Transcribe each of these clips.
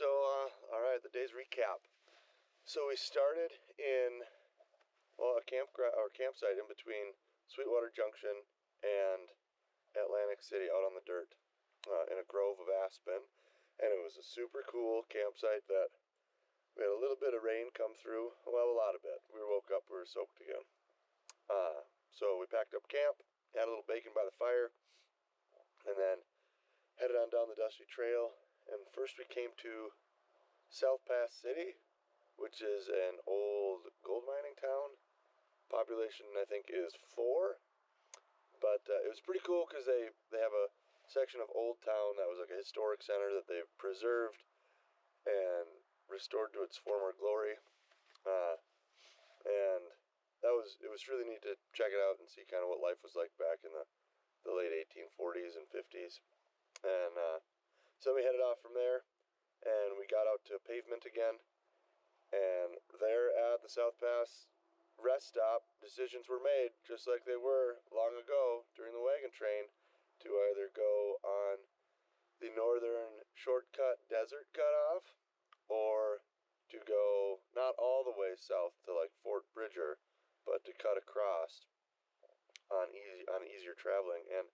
All right, the day's recap. So we started in, well, a campsite in between Sweetwater Junction and Atlantic City out on the dirt in a grove of aspen. And it was a super cool campsite that we had a little bit of rain come through. Well, a lot of it. We woke up, we were soaked again. So we packed up camp, had a little bacon by the fire, and then headed on down the dusty trail. And first we came to South Pass City, which is an old gold mining town. Population, I think, is 4. But it was pretty cool because they have a section of Old Town that was like a historic center that they've preserved and restored to its former glory. And it was really neat to check it out and see kind of what life was like back in the late 1840s and 50s. And so we headed off from there, and we got out to pavement again. And there at the South Pass rest stop, decisions were made, just like they were long ago during the wagon train, to either go on the northern shortcut desert cutoff, or to go not all the way south to like Fort Bridger, but to cut across on easier traveling. And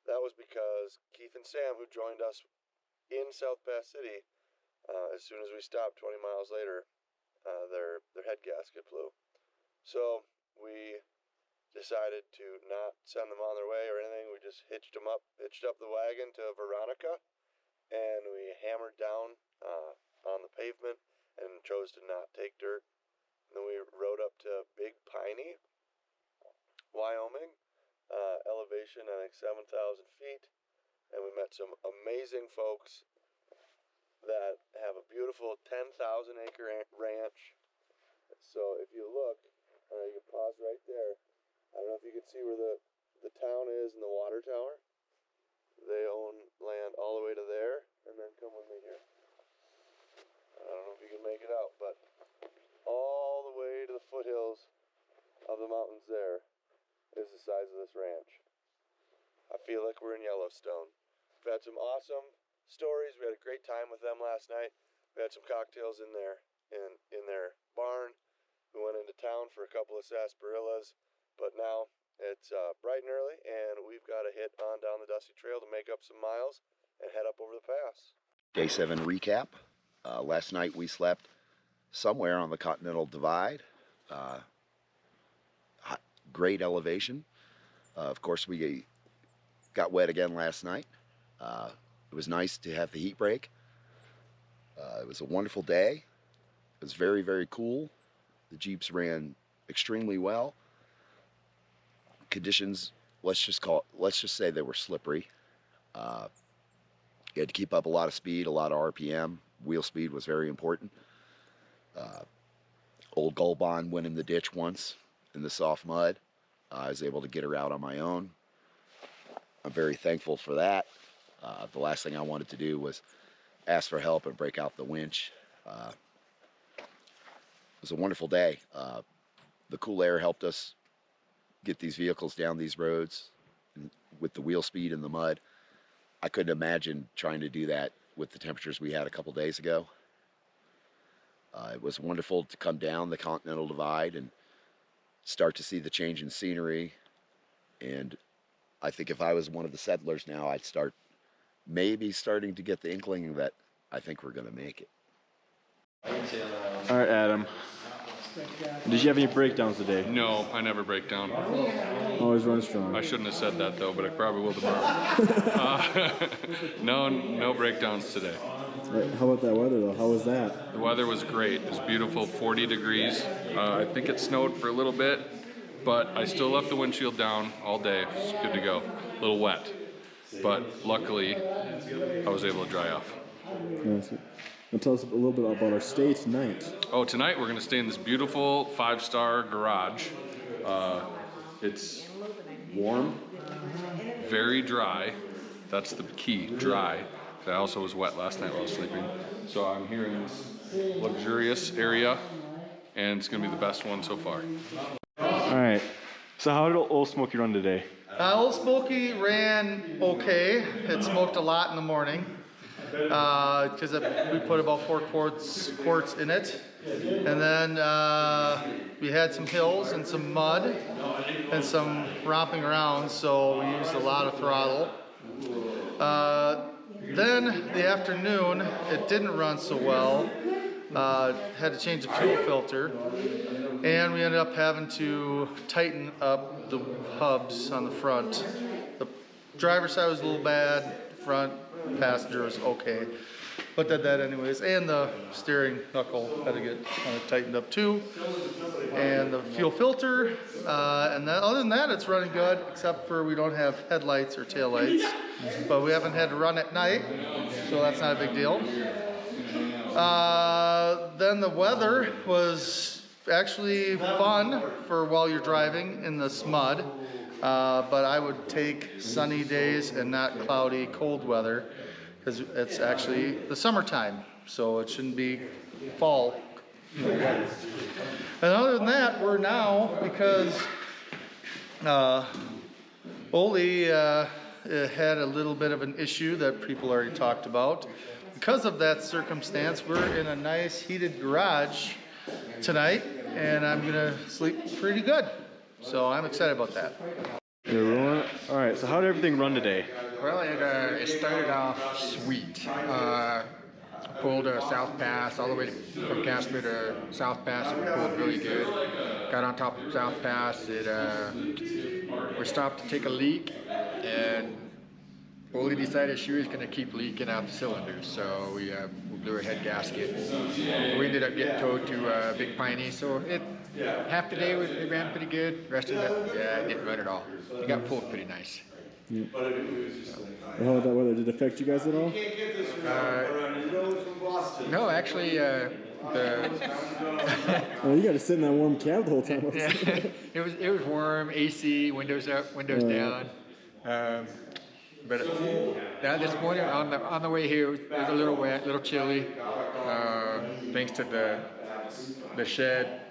that was because Keith and Sam, who joined us in South Pass City, as soon as we stopped 20 miles later, their head gasket blew. So we decided to not send them on their way or anything. We just hitched up the wagon to Veronica, and we hammered down on the pavement and chose to not take dirt. And then we rode up to Big Piney, Wyoming, elevation I think 7,000 feet, and we met some amazing folks that have a beautiful 10,000 acre ranch. So if you look, you can pause right there. I don't know if you can see where the town is and the water tower. They own land all the way to there, and then come with me here. I don't know if you can make it out, but all the way to the foothills of the mountains there is the size of this ranch. I feel like we're in Yellowstone. We've had some awesome stories. We had a great time with them last night. We had some cocktails in their barn. We went into town for a couple of sarsaparillas, but now it's bright and early, and we've got to hit on down the dusty trail to make up some miles and head up over the pass. Day 7 recap. Last night we slept somewhere on the Continental Divide. Great elevation. Of course, we got wet again last night. It was nice to have the heat break. It was a wonderful day. It was very, very cool. The Jeeps ran extremely well. Conditions, let's just say they were slippery. You had to keep up a lot of speed, a lot of RPM. Wheel speed was very important. Old Gold Bond went in the ditch once in the soft mud. I was able to get her out on my own. I'm very thankful for that. The last thing I wanted to do was ask for help and break out the winch. It was a wonderful day. The cool air helped us get these vehicles down these roads with the wheel speed in the mud. I couldn't imagine trying to do that with the temperatures we had a couple days ago. It was wonderful to come down the Continental Divide and start to see the change in scenery. And I think if I was one of the settlers now, I'd maybe starting to get the inkling that I think we're going to make it. All right, Adam. Did you have any breakdowns today? No, I never break down. Always run strong. I shouldn't have said that though, but I probably will tomorrow. No breakdowns today. How about that weather though? How was that? The weather was great. It was beautiful, 40 degrees. I think it snowed for a little bit, but I still left the windshield down all day. It's good to go. A little wet, but luckily I was able to dry off. Yes. And tell us a little bit about our stay tonight. Oh, tonight we're going to stay in this beautiful 5-star garage. It's warm, very dry. That's the key, dry. I also was wet last night while I was sleeping. So I'm here in this luxurious area, and it's going to be the best one so far. All right. So how did Old Smoky run today? Old Smoky ran okay. It smoked a lot in the morning. because we put about 4 quarts in it. And then we had some hills and some mud and some romping around, so we used a lot of throttle. Then the afternoon, it didn't run so well. Had to change the fuel filter, and we ended up having to tighten up the hubs on the front. The driver's side was a little bad, front passenger was okay, but did that anyways. And the steering knuckle had to get kind of tightened up too, and the fuel filter. And then, other than that, it's running good, except for we don't have headlights or taillights. But we haven't had to run at night, so that's not a big deal. Then the weather was actually fun for while you're driving in this mud. But I would take sunny days and not cloudy, cold weather, because it's actually the summertime, so it shouldn't be fall. And other than that, we're now, because Ollie had a little bit of an issue that people already talked about. Because of that circumstance, we're in a nice heated garage tonight, and I'm gonna sleep pretty good. So I'm excited about that. You're rolling? All right, so how did everything run today? Well, it started off sweet. Pulled a South Pass all the way from Casper to South Pass. It pulled really good. Got on top of South Pass. We stopped to take a leak, and Ollie decided she was going to keep leaking out the cylinders, so we blew her head gasket. We ended up getting towed to Big Piney, so half the day it ran pretty good. The rest of it, it didn't run at all. It got pulled pretty nice. Yeah. How about that weather? Did it affect you guys at all? No, actually, Oh, you got to sit in that warm cab the whole time. it was warm, AC, windows up, windows down. But this morning on the way here, it was a little wet, a little chilly, thanks to the shed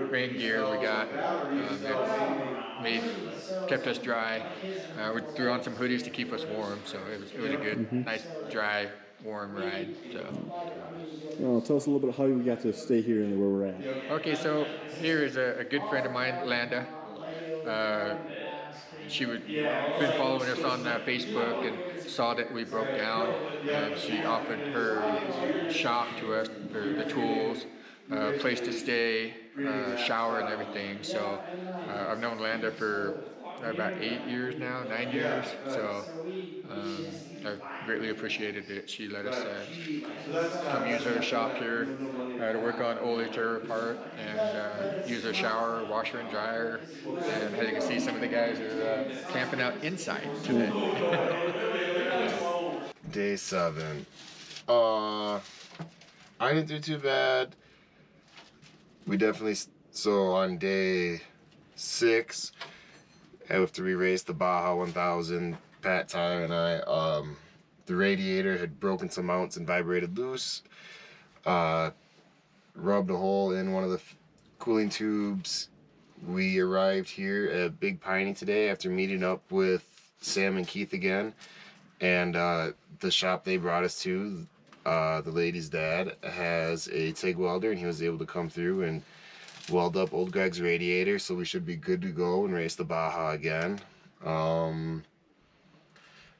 rain gear we got. It kept us dry. We threw on some hoodies to keep us warm, so it was a good, nice, dry, warm ride. So. Well, tell us a little bit how you got to stay here and where we're at. Okay, so here is a good friend of mine, Landa. She had been following us on Facebook and saw that we broke down, and she offered her shop to us, the tools, place to stay, shower and everything. So I've known Landa for about 9 years, so I greatly appreciated that she let us come use her shop here to work on Ollie's part and use her shower, washer and dryer. And as you can see, some of the guys are camping out inside today. Day 7. I didn't do too bad. We definitely, so on day 6, after we raced the Baja 1000, Pat, Tyler, and I, the radiator had broken some mounts and vibrated loose. Rubbed a hole in one of the cooling tubes. We arrived here at Big Piney today after meeting up with Sam and Keith again. And the shop they brought us to, the lady's dad has a TIG welder, and he was able to come through and weld up old Greg's radiator, so we should be good to go and race the Baja again.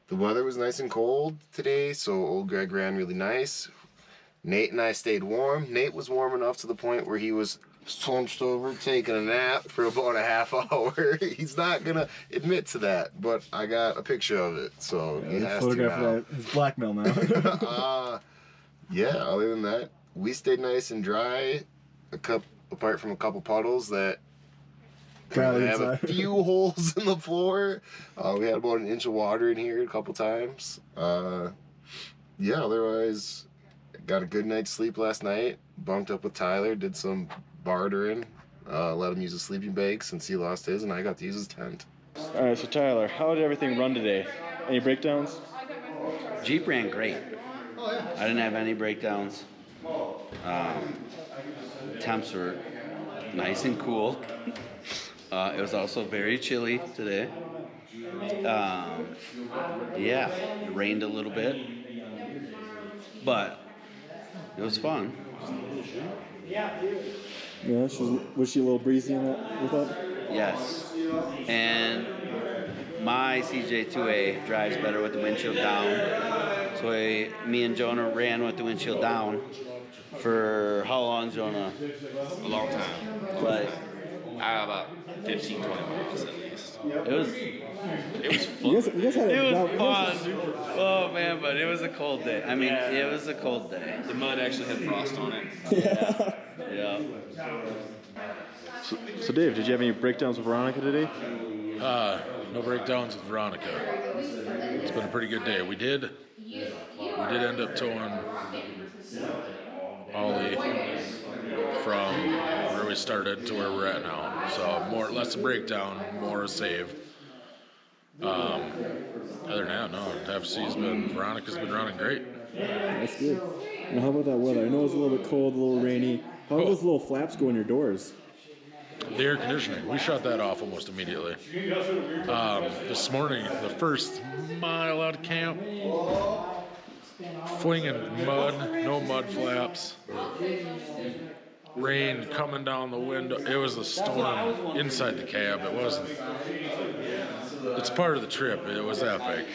The weather was nice and cold today, so old Greg ran really nice. Nate and I stayed warm. Nate was warm enough to the point where he was slunched over taking a nap for about a half hour. He's not gonna admit to that, but I got a picture of it, so he has to now. His blackmail now. Yeah, other than that, we stayed nice and dry, apart from a couple puddles that have a few holes in the floor. We had about an inch of water in here a couple times. Yeah, otherwise, got a good night's sleep last night. Bunked up with Tyler, did some bartering, let him use his sleeping bag since he lost his, and I got to use his tent. All right, so Tyler, how did everything run today? Any breakdowns? Jeep ran great. I didn't have any breakdowns. Temps were nice and cool. It was also very chilly today. Yeah, it rained a little bit. but it was fun. Yeah, was she a little breezy on that with that? Yes. And my CJ2A drives better with the windshield down. So me and Jonah ran with the windshield down for how long, Jonah? A long time. Like, About 15, 20 miles at least. it was You guys had it a was fun. Oh man, but it was a cold day. I mean, it was a cold day. The mud actually had frost on it. Yeah. So Dave, did you have any breakdowns with Veronica today? No breakdowns with Veronica. It's been a pretty good day. We did end up towing Ollie from where we started to where we're at now. So less a breakdown, more a save. Other than that, no. Veronica's been running great. That's good. Now, how about that weather? I know it's a little bit cold, a little rainy. How do those little flaps go in your doors? The air conditioning, we shut that off almost immediately. This morning, the first mile out of camp, flinging mud, no mud flaps, rain coming down the window. It was a storm inside the cab. It wasn't. It's part of the trip. It was epic.